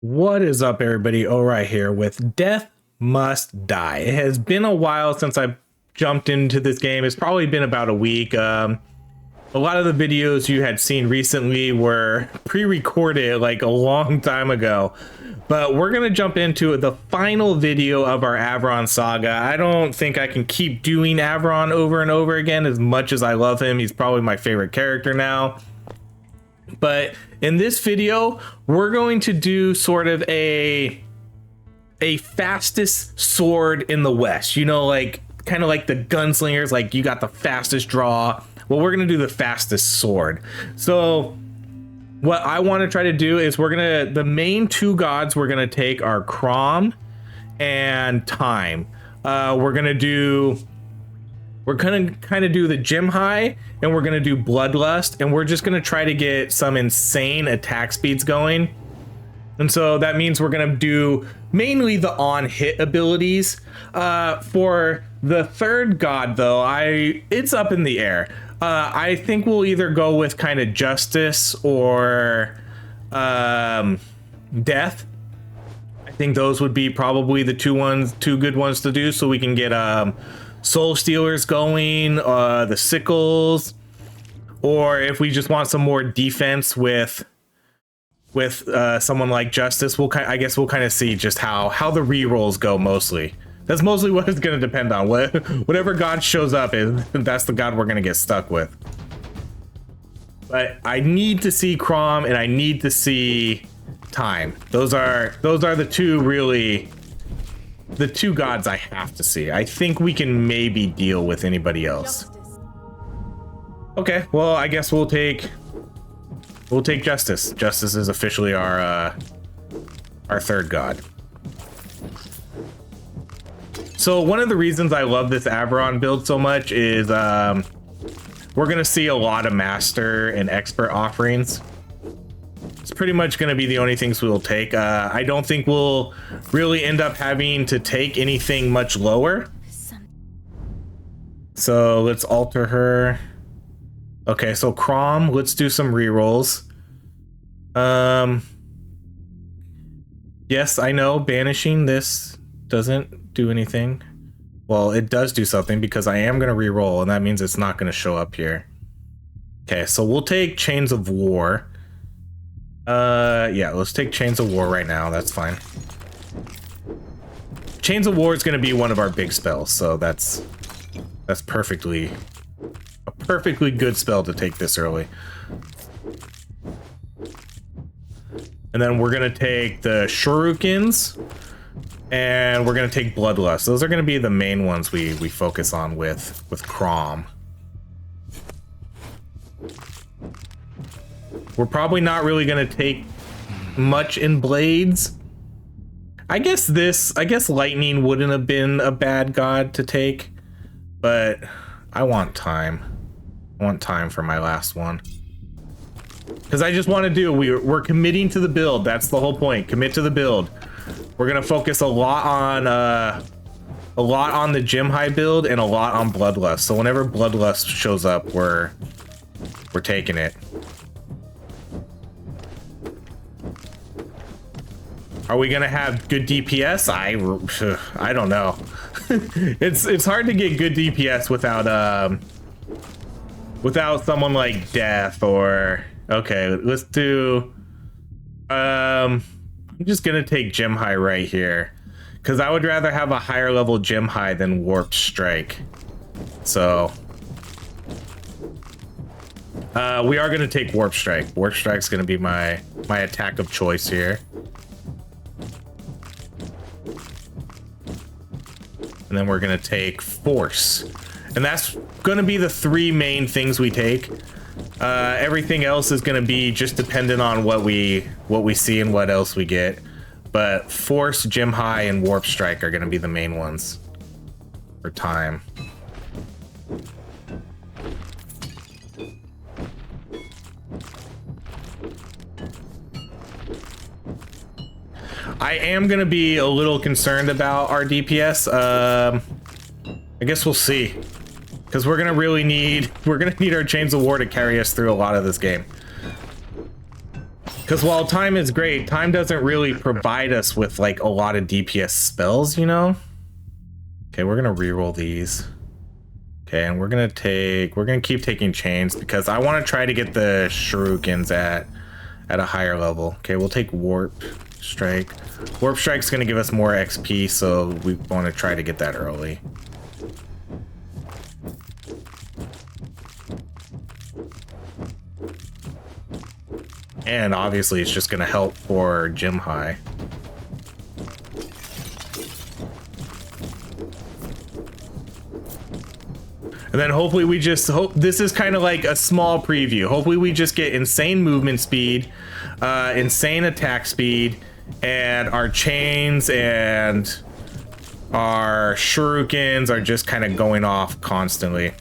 What is up, everybody? Right here with Death Must Die. It has been a while since I jumped into this game. It's probably been about a week. A lot of the videos you had seen recently were pre-recorded like a long time ago. But we're going to jump into the final video of our Avoron saga. I don't think I can keep doing Avoron over and over again as much as I love him. He's probably my favorite character now. But in this video, we're going to do sort of a fastest sword in the West. You know, like kind of like the gunslingers, like you got the fastest draw. Well, we're going to do the fastest sword. So what I want to try to do is the main two gods we're going to take are Crom and Time. We're going to kind of do the gym high, and we're going to do bloodlust, and we're just going to try to get some insane attack speeds going. And so that means we're going to do mainly the on hit abilities. For the third god though, it's up in the air. I think we'll either go with kind of justice or death. I think those would be probably the two good ones to do, so we can get soul stealers going, the sickles, or if we just want some more defense with someone like justice, I guess we'll kind of see just how the rerolls go. Mostly that's mostly what it's going to depend on. Whatever god shows up, that's the god we're going to get stuck with. But I need to see Crom and I need to see Time. Those are the two gods I have to see. I think we can maybe deal with anybody else. Okay, well, I guess we'll take Justice. Justice is officially our third god. So one of the reasons I love this Avoron build so much is we're gonna see a lot of master and expert offerings. It's pretty much going to be the only things we'll take. I don't think we'll really end up having to take anything much lower. So let's alter her. Okay, so Crom, let's do some rerolls. Yes, I know banishing this doesn't do anything. Well, it does do something because I am going to reroll, and that means it's not going to show up here. Okay, so we'll take Chains of War. Yeah, let's take Chains of War right now. That's fine. Chains of War is going to be one of our big spells, so that's a perfectly good spell to take this early. And then we're going to take the Shurikens, and we're going to take Bloodlust. Those are going to be the main ones we focus on with Crom. We're probably not really going to take much in blades. I guess lightning wouldn't have been a bad god to take, but I want time. I want time for my last one. Because I just want to do, we're committing to the build. That's the whole point. Commit to the build. We're going to focus a lot on the gym high build and a lot on bloodlust. So whenever bloodlust shows up, we're taking it. Are we gonna have good DPS? I don't know. It's hard to get good DPS without someone like Death or okay. Let's do. I'm just gonna take Gem High right here because I would rather have a higher level Gem High than Warp Strike. So we are gonna take Warp Strike. Warp Strike's gonna be my attack of choice here. And then we're going to take Force. And that's going to be the three main things we take. Everything else is going to be just dependent on what we see and what else we get. But Force, Gym High, and Warp Strike are going to be the main ones for Time. I am going to be a little concerned about our DPS. I guess we'll see. Because we're going to need our Chains of War to carry us through a lot of this game. Because while time is great, time doesn't really provide us with like a lot of DPS spells, you know? Okay, we're gonna reroll these. Okay, and we're gonna keep taking chains because I want to try to get the shurikens at a higher level. Okay, we'll take warp strike. Warp strike's gonna give us more XP, so we want to try to get that early. And obviously it's just gonna help for gym high. And then hopefully we just hope this is kind of like a small preview. Hopefully we just get insane movement speed, insane attack speed, and our chains and our shurikens are just kind of going off constantly.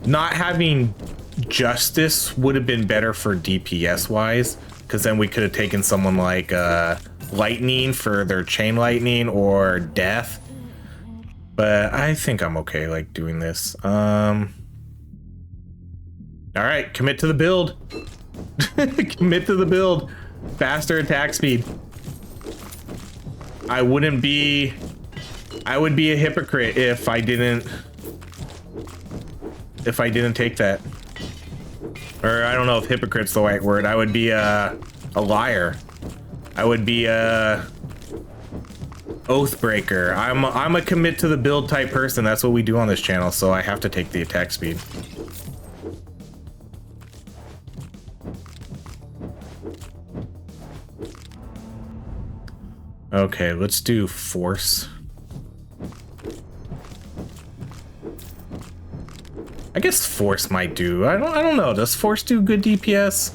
Not having justice would have been better for DPS wise, because then we could have taken someone like lightning for their chain lightning or death, but I think I'm okay like doing this. All right, commit to the build. Commit to the build. Faster attack speed. I would be a hypocrite if I didn't take that. Or I don't know if hypocrite's the right word. I would be a liar. I would be a oathbreaker. I'm a commit to the build type person. That's what we do on this channel, so I have to take the attack speed. Okay, let's do force. I guess force might do. I don't know. Does force do good DPS?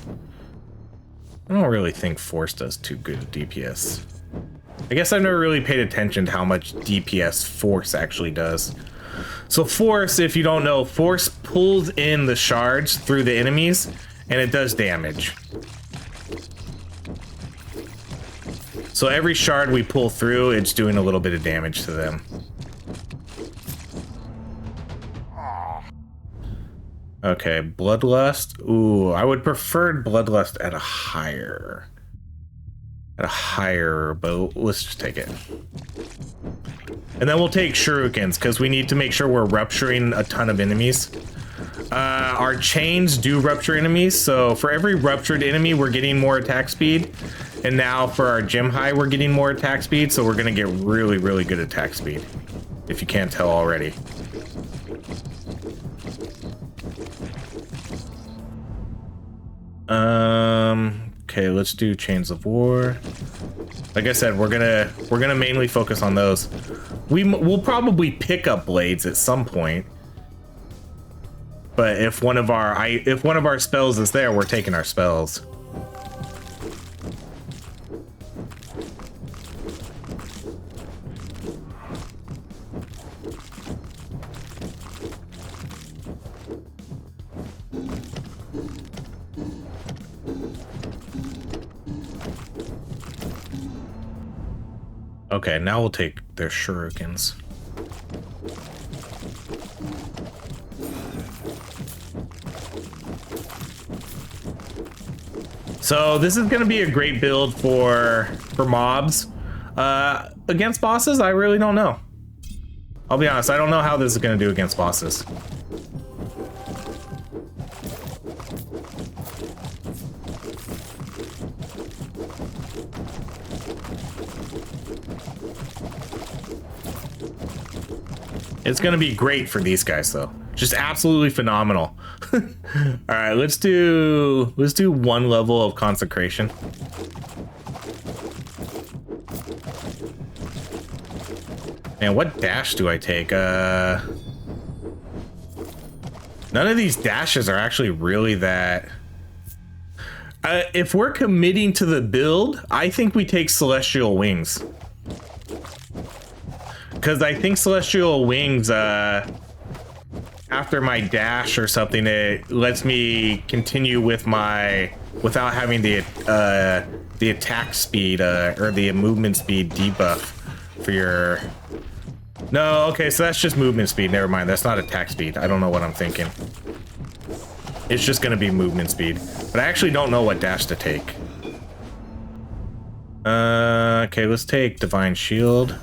I don't really think force does too good DPS. I guess I've never really paid attention to how much DPS force actually does. So force, if you don't know, force pulls in the shards through the enemies and it does damage. So every shard we pull through, it's doing a little bit of damage to them. Okay, bloodlust. Ooh, I would prefer bloodlust at a higher, but let's just take it. And then we'll take shurikens because we need to make sure we're rupturing a ton of enemies. Our chains do rupture enemies, so for every ruptured enemy, we're getting more attack speed. And now for our gym high, we're getting more attack speed, so we're gonna get really, really good attack speed, if you can't tell already. Okay, let's do Chains of War. Like I said, we're gonna mainly focus on those. We'll probably pick up blades at some point. But if one of our spells is there, we're taking our spells. Okay, now we'll take their shurikens. So this is going to be a great build for mobs. Against bosses, I really don't know. I'll be honest, I don't know how this is going to do against bosses. It's gonna be great for these guys though. Just absolutely phenomenal. All right, let's do one level of consecration. Man, what dash do I take? None of these dashes are actually really that. If we're committing to the build, I think we take Celestial Wings. Because I think Celestial Wings, after my dash or something, it lets me continue with without having the attack speed or the movement speed debuff for your. No, okay, so that's just movement speed. Never mind, that's not attack speed. I don't know what I'm thinking. It's just going to be movement speed. But I actually don't know what dash to take. Okay, let's take Divine Shield.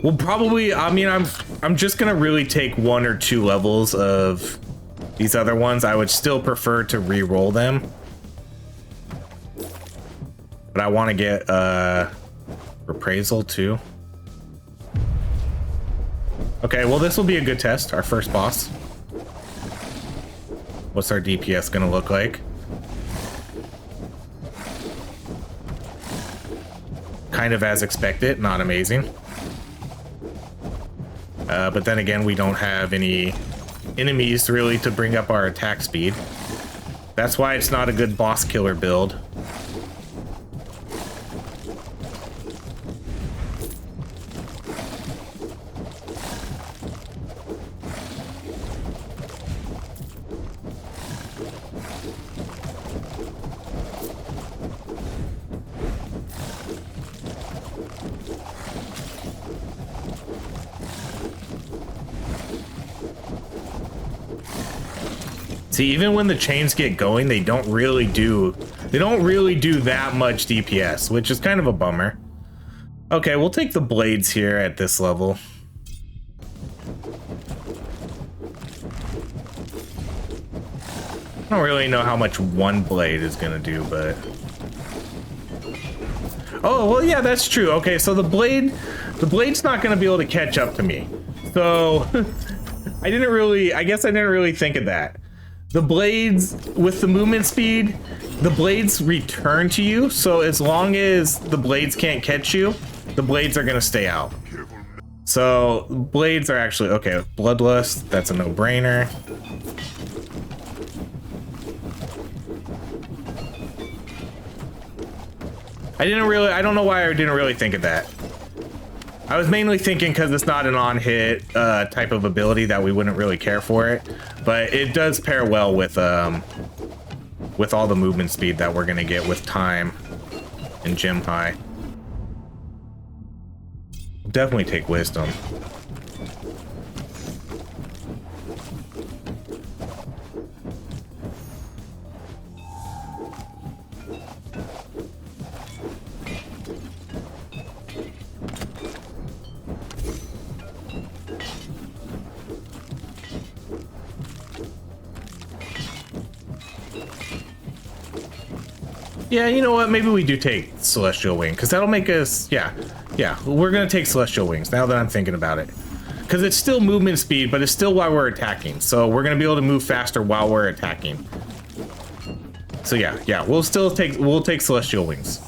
Well, probably, I mean, I'm just going to really take 1 or 2 levels of these other ones. I would still prefer to re-roll them. But I want to get Reprisal too. Okay, well, this will be a good test, our first boss. What's our DPS gonna look like? Kind of as expected, not amazing. But then again, we don't have any enemies really to bring up our attack speed. That's why it's not a good boss killer build. See, even when the chains get going, they don't really do that much DPS, which is kind of a bummer. Okay, we'll take the blades here at this level. I don't really know how much one blade is gonna do, but... Oh, well, yeah, that's true. Okay, so the blade's not gonna be able to catch up to me. So, I guess I didn't really think of that. The blades, with the movement speed, the blades return to you, so as long as the blades can't catch you, the blades are gonna stay out. So, blades are actually, okay, Bloodlust, that's a no-brainer. I don't know why I didn't really think of that. I was mainly thinking because it's not an on-hit type of ability that we wouldn't really care for it, but it does pair well with all the movement speed that we're gonna get with time and gem high. Definitely take wisdom. Yeah, you know what? Maybe we do take Celestial Wing, because that'll make us... Yeah, we're going to take Celestial Wings, now that I'm thinking about it. Because it's still movement speed, but it's still while we're attacking. So we're going to be able to move faster while we're attacking. So yeah, we'll take Celestial Wings.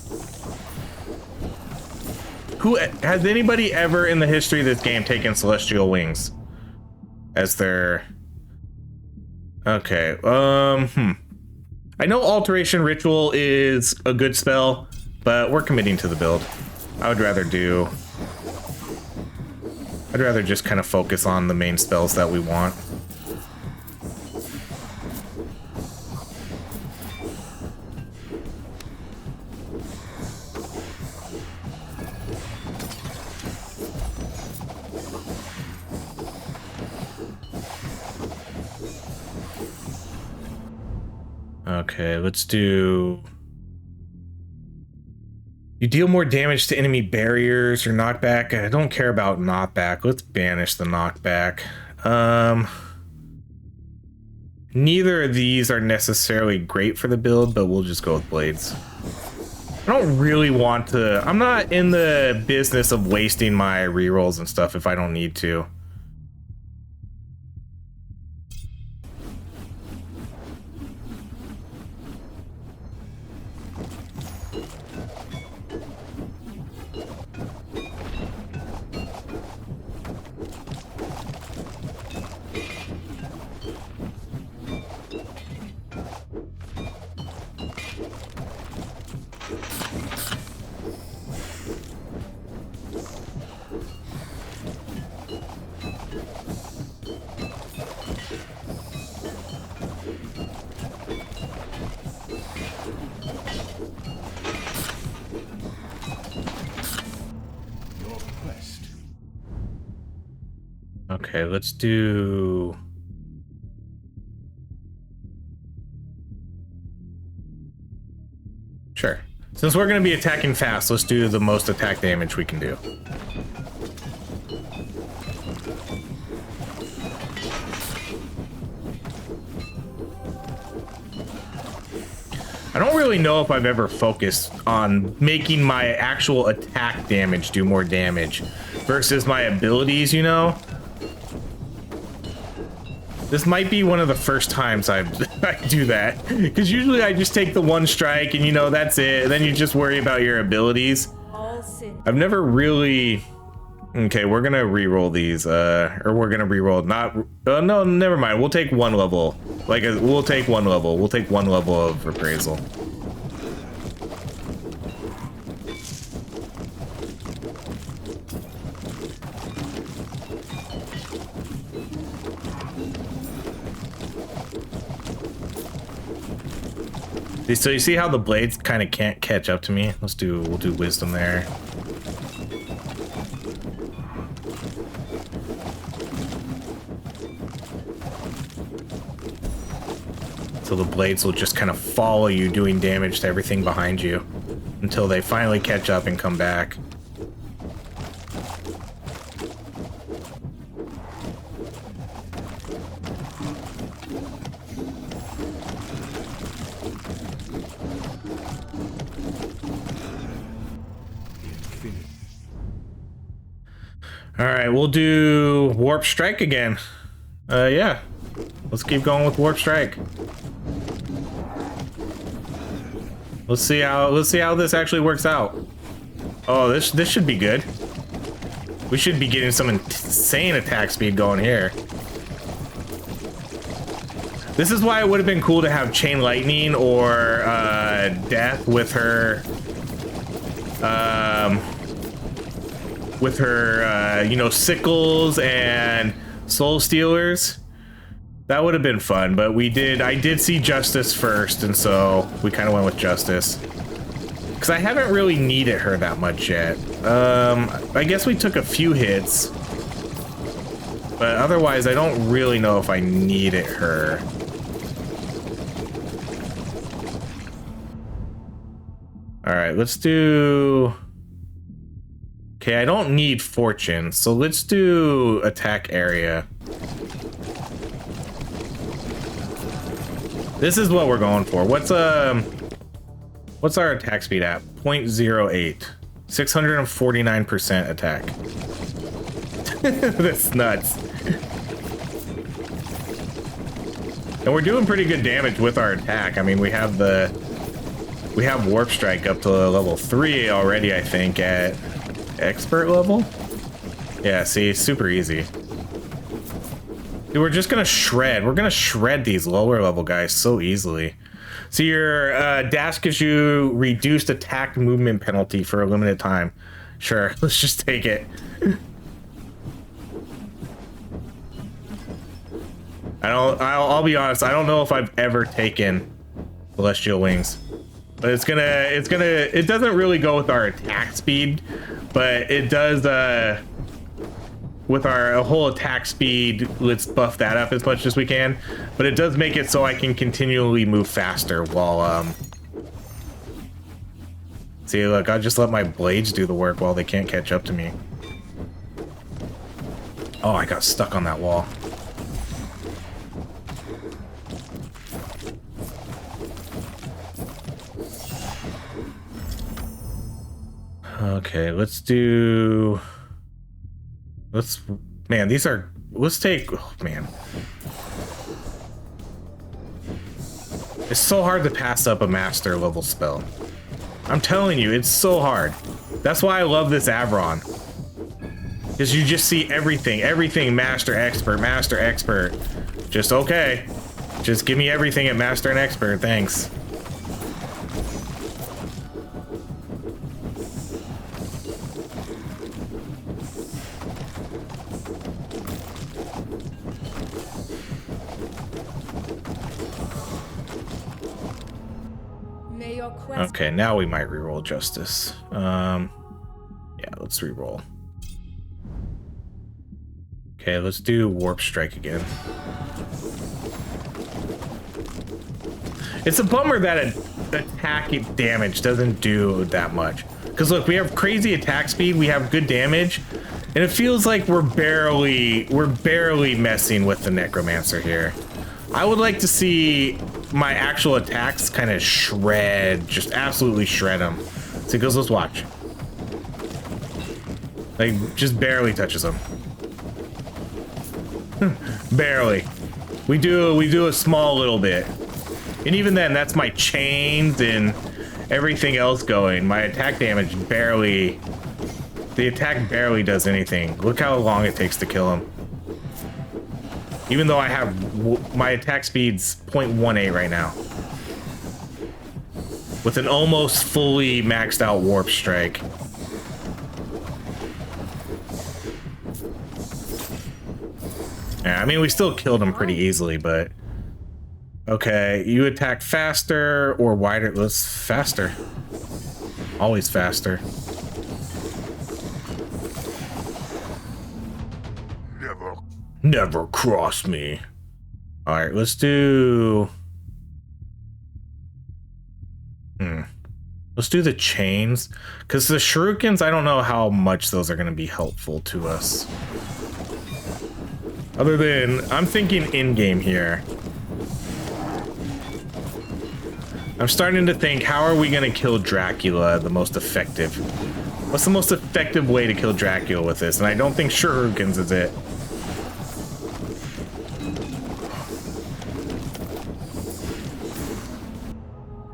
Has anybody ever in the history of this game taken Celestial Wings as their... Okay, I know Alteration Ritual is a good spell, but we're committing to the build. I'd rather just kind of focus on the main spells that we want. Okay, let's do... You deal more damage to enemy barriers or knockback. I don't care about knockback. Let's banish the knockback. Neither of these are necessarily great for the build, but we'll just go with blades. I don't really want to... I'm not in the business of wasting my rerolls and stuff if I don't need to. Okay, let's do... Sure. Since we're going to be attacking fast, let's do the most attack damage we can do. I don't really know if I've ever focused on making my actual attack damage do more damage versus my abilities, you know? This might be one of the first times I do that, because usually I just take the one strike and, you know, that's it. And then you just worry about your abilities. I've never really... Okay, we're gonna re-roll these, or we're gonna re-roll not... no, never mind. We'll take one level. We'll take one level. We'll take one level of appraisal. So you see how the blades kind of can't catch up to me? We'll do wisdom there. So the blades will just kind of follow you, doing damage to everything behind you until they finally catch up and come back. All right, we'll do Warp Strike again. Yeah, let's keep going with Warp Strike. Let's see how this actually works out. Oh, this should be good. We should be getting some insane attack speed going here. This is why it would have been cool to have Chain Lightning or Death with her. You know, sickles and soul stealers. That would have been fun, but I did see Justice first, and so we kind of went with Justice. Because I haven't really needed her that much yet. I guess we took a few hits, but otherwise I don't really know if I needed her. Alright, let's do... Okay, I don't need Fortune, so let's do Attack Area. This is what we're going for. What's our attack speed at? 0.08. 649% attack. That's nuts. And we're doing pretty good damage with our attack. I mean, we have Warp Strike up to level 3 already, I think, at expert level. Yeah, see, super easy. Dude, we're just gonna shred. We're gonna shred these lower level guys so easily. So your dash gives you reduced attack movement penalty for a limited time. Sure, let's just take it. I'll be honest, I don't know if I've ever taken Celestial Wings. But it doesn't really go with our attack speed, but it does with our whole attack speed. Let's buff that up as much as we can, but it does make it so I can continually move faster while see, look, I'll just let my blades do the work while they can't catch up to me. Oh, I got stuck on that wall. Okay, let's take, oh man. It's so hard to pass up a master level spell. I'm telling you, it's so hard. That's why I love this Avoron. Because you just see everything master, expert. Just okay. Just give me everything at master and expert, thanks. Okay, now we might reroll Justice. Yeah, let's reroll. Okay, let's do warp strike again. It's a bummer that attack damage doesn't do that much. Because look, we have crazy attack speed, we have good damage, and it feels like we're barely messing with the necromancer here. I would like to see my actual attacks kind of shred, just absolutely shred them. So he goes, let's watch. Like, just barely touches them. Barely. We do a small little bit. And even then, that's my chains and everything else going. My attack damage barely... The attack barely does anything. Look how long it takes to kill him. Even though I have... My attack speed's 0.18 right now. With an almost fully maxed out warp strike. Yeah, I mean, we still killed him pretty easily, but... Okay, you attack faster or wider. Let's faster. Always faster. Never cross me. Alright, let's do... Let's do the chains. Because the shurikens, I don't know how much those are going to be helpful to us. Other than, I'm thinking in-game here. I'm starting to think, how are we going to kill Dracula the most effective? What's the most effective way to kill Dracula with this? And I don't think shurikens is it.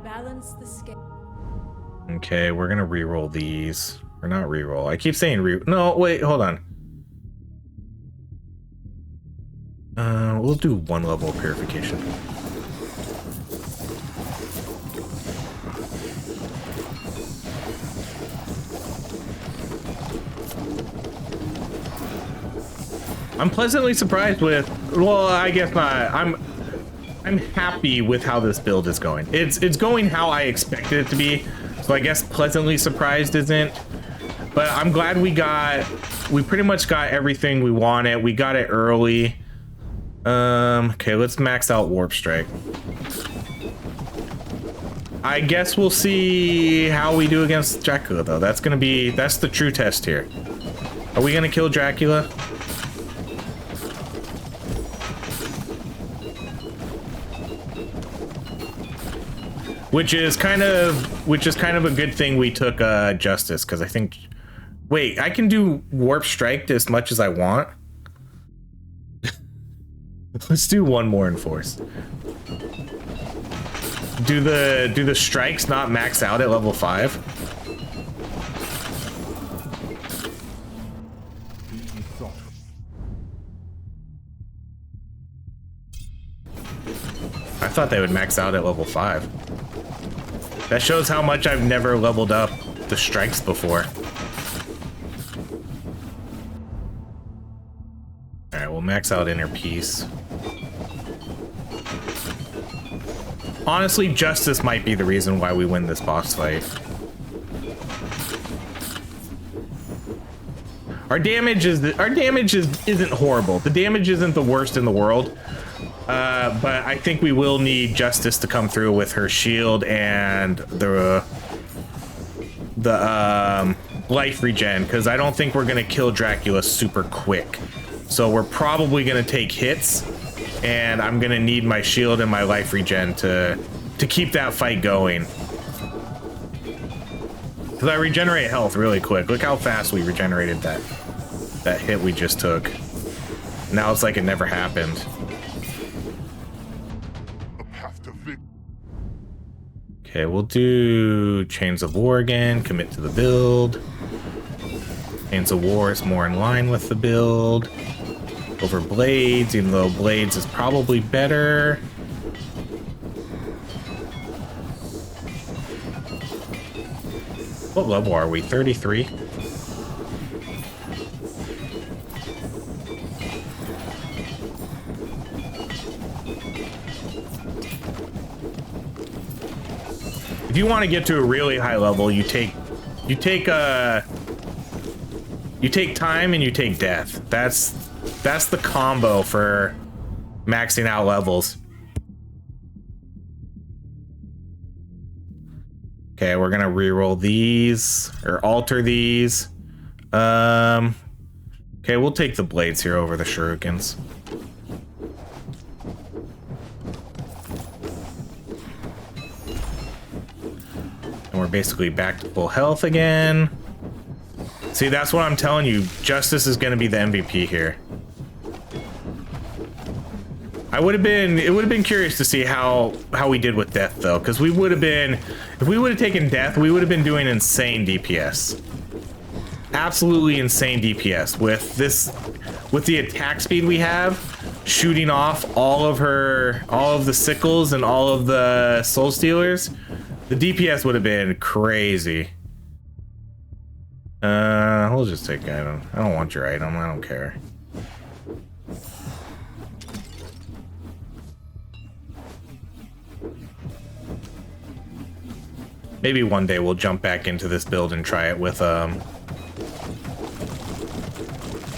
Balance the scale. Okay, we're going to reroll these. Or not reroll. I keep saying no, wait, hold on. We'll do one level of purification. I'm pleasantly surprised with, well, I guess not. I'm happy with how this build is going. It's going how I expected it to be. So I guess pleasantly surprised isn't. But I'm glad we pretty much got everything we wanted. We got it early. Okay, let's max out warp strike. I guess we'll see how we do against Dracula though. That's the true test here. Are we gonna kill Dracula? Which is kind of a good thing we took Justice, because I think, wait, I can do warp strike as much as I want. Let's do one more enforced. Do the strikes not max out at level 5? I thought they would max out at level 5. That shows how much I've never leveled up the strikes before. Alright, we'll max out Inner Peace. Honestly, Justice might be the reason why we win this boss fight. Our damage isn't horrible. The damage isn't the worst in the world. But I think we will need Justice to come through with her shield and the life regen, because I don't think we're gonna kill Dracula super quick. So we're probably gonna take hits, and I'm gonna need my shield and my life regen to keep that fight going. Because I regenerate health really quick. Look how fast we regenerated that hit we just took. Now it's like it never happened. Okay, we'll do Chains of War again, commit to the build. Chains of War is more in line with the build. Over Blades, even though Blades is probably better. What level are we? 33? If you want to get to a really high level, you take time and you take death. That's the combo for maxing out levels. Okay, we're gonna reroll these or alter these. Okay, we'll take the blades here over the shurikens. And we're basically back to full health again. See, that's what I'm telling you. Justice is gonna be the MVP here. It would have been curious to see how we did with death though, because we would have been, if we would have taken death, we would have been doing insane DPS. Absolutely insane DPS with the attack speed we have, shooting off all of the sickles and all of the soul stealers. The DPS would have been crazy. We'll just take item. I don't want your item. I don't care. Maybe one day we'll jump back into this build and try it with okay,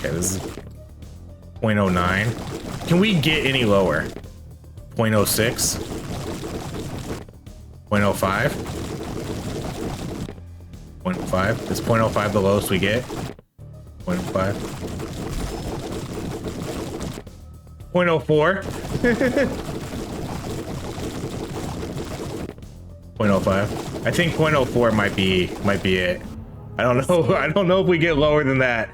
this is 0.09. Can we get any lower? 0.06? 0.05? 0.05? Is 0.05 the lowest we get? 0.05? 0.04? 0.05. I think 0.04 might be it. I don't know. I don't know if we get lower than that.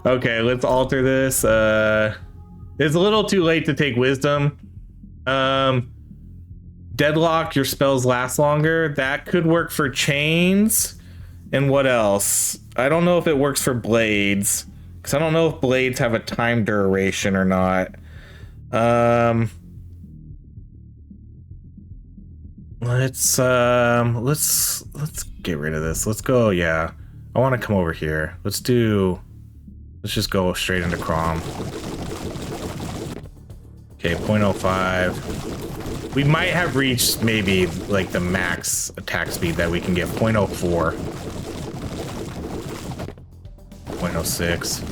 Okay, let's alter this. It's a little too late to take wisdom. Deadlock, your spells last longer. That could work for chains. And what else? I don't know if it works for blades, because I don't know if blades have a time duration or not. Let's get rid of this. Let's go. Yeah, I want to come over here. Let's just go straight into Crom. Okay, 0.05. We might have reached maybe like the max attack speed that we can get. 0.04. 0.06.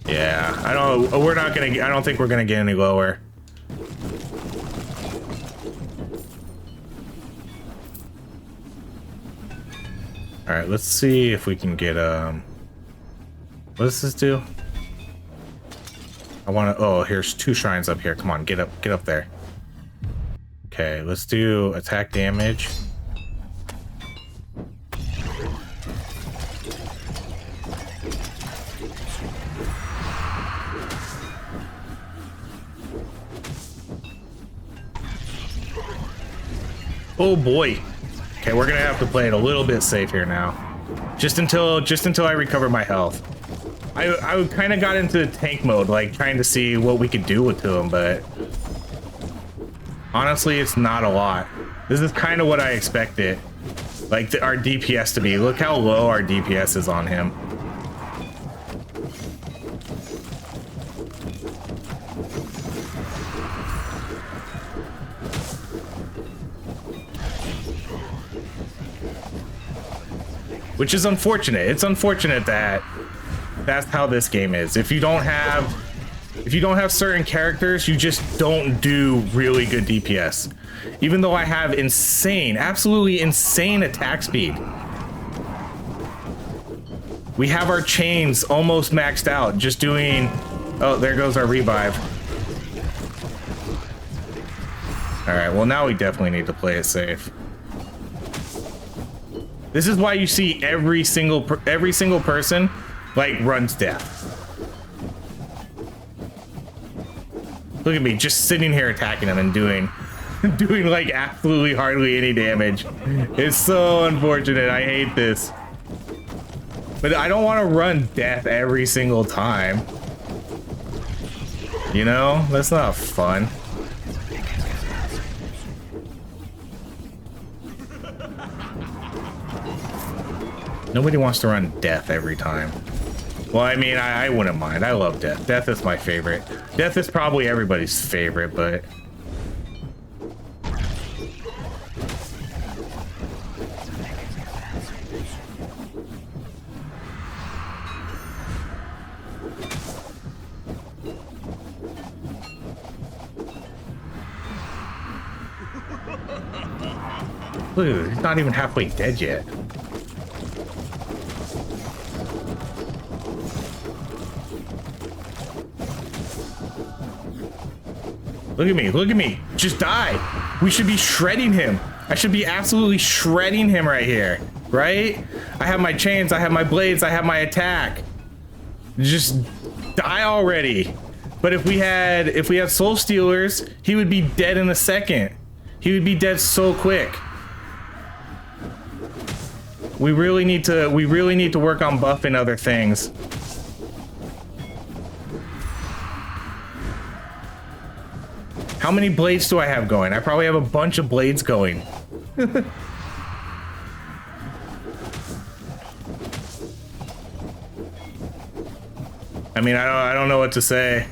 Yeah, I don't think we're gonna get any lower. All right, let's see if we can get what does this do? I want to. Oh, here's 2 shrines up here. Come on, get up there. Okay, let's do attack damage. Oh boy. Okay, we're gonna have to play it a little bit safe here now. Just until I recover my health. I kind of got into tank mode, like trying to see what we could do to him, but honestly, it's not a lot. This is kind of what I expected, like our DPS to be. Look how low our DPS is on him. Which is unfortunate. It's unfortunate that that's how this game is. If you don't have certain characters, you just don't do really good DPS. Even though I have insane, absolutely insane attack speed. We have our chains almost maxed out, just doing... Oh, there goes our revive. Alright, well now we definitely need to play it safe. This is why you see every single person like runs death. Look at me just sitting here attacking them and doing like absolutely hardly any damage. It's so unfortunate. I hate this. But I don't want to run death every single time. You know, that's not fun. Nobody wants to run death every time. Well, I mean, I wouldn't mind. I love death. Death is my favorite. Death is probably everybody's favorite, but... Look, he's not even halfway dead yet. Look at me, look at me. Just die. We should be shredding him. I should be absolutely shredding him right here, right? I have my chains, I have my blades, I have my attack. Just die already. But if we had soul stealers, he would be dead in a second. He would be dead so quick. We really need to work on buffing other things. How many blades do I have going? I probably have a bunch of blades going. I mean, I don't know what to say.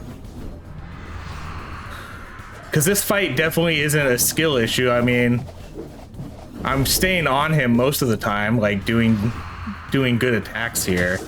Because this fight definitely isn't a skill issue. I mean, I'm staying on him most of the time, like doing good attacks here.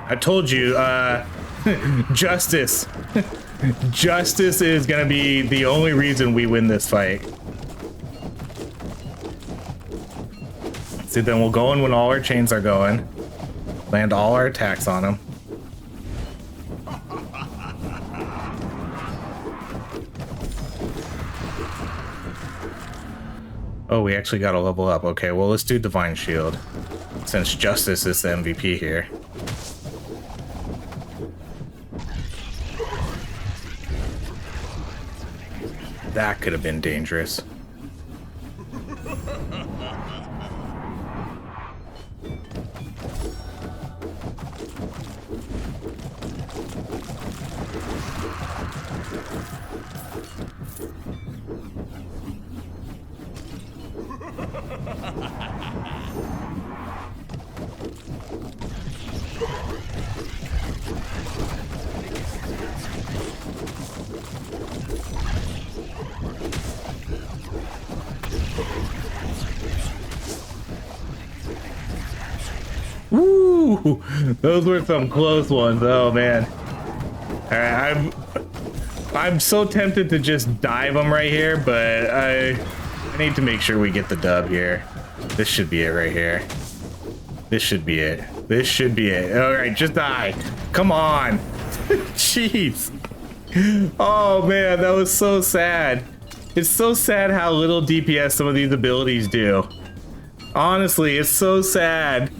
I told you, justice. Justice is gonna be the only reason we win this fight. See, then we'll go in when all our chains are going. Land all our attacks on him. Oh, we actually got to level up. Okay, well, let's do Divine Shield, since Justice is the MVP here. That could have been dangerous. Woo! Those were some close ones. Oh man! All right, I'm so tempted to just dive them right here, but I need to make sure we get the dub here. This should be it right here. This should be it. This should be it. All right, just die. Come on. Jeez. Oh man, that was so sad. It's so sad how little DPS some of these abilities do. Honestly, it's so sad.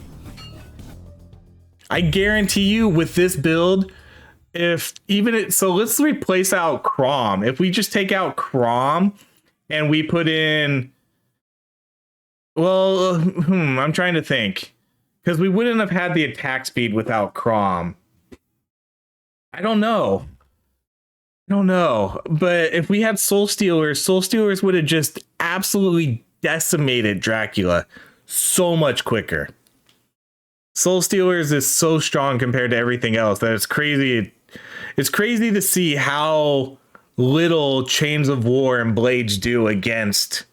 I guarantee you with this build, so let's replace out Crom. If we just take out Crom and we put in, well, I'm trying to think, because we wouldn't have had the attack speed without Crom. I don't know. But if we had Soul Stealers would have just absolutely decimated Dracula so much quicker. Soul Stealers is so strong compared to everything else that it's crazy. It's crazy to see how little Chains of War and Blades do against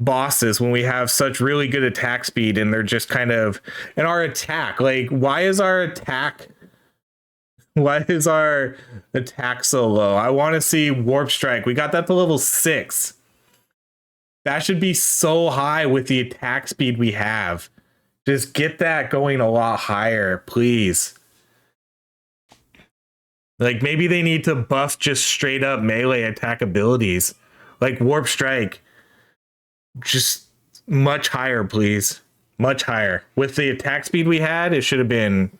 bosses when we have such really good attack speed and they're just kind of, and our attack, like, why is our attack so low? I want to see Warp Strike. We got that to level 6. That should be so high with the attack speed we have. Just get that going a lot higher, please. Like, maybe they need to buff just straight up melee attack abilities. Like Warp Strike. Just much higher, please. Much higher. With the attack speed we had, it should have been...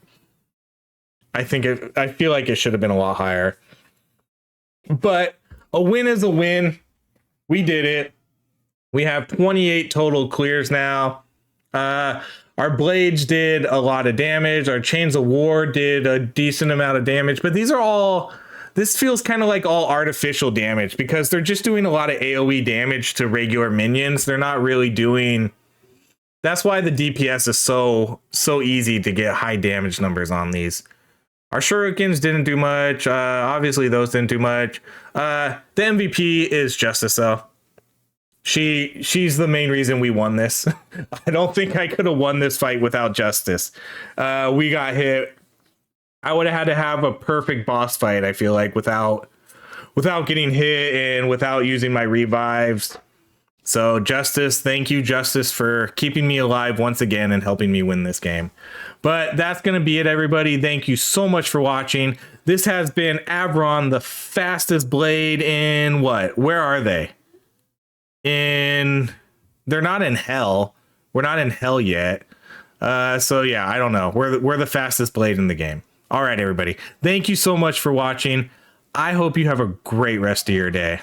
I feel like it should have been a lot higher. But a win is a win. We did it. We have 28 total clears now. Our blades did a lot of damage. Our Chains of War did a decent amount of damage. But these are all this feels kind of like all artificial damage because they're just doing a lot of AoE damage to regular minions. They're not really doing. That's why the DPS is so easy to get high damage numbers on these. Our shurikens didn't do much. Obviously, those didn't do much. The MVP is Justice, though. She's the main reason we won this. I don't think I could have won this fight without Justice. We got hit. I would have had to have a perfect boss fight, I feel like, without getting hit and without using my revives. So Justice, thank you, Justice, for keeping me alive once again and helping me win this game. But that's going to be it, everybody. Thank you so much for watching. This has been Avoron, the fastest blade in what? Where are they? They're not in hell. We're not in hell yet. So yeah, I don't know. We're the fastest blade in the game. All right, everybody. Thank you so much for watching. I hope you have a great rest of your day.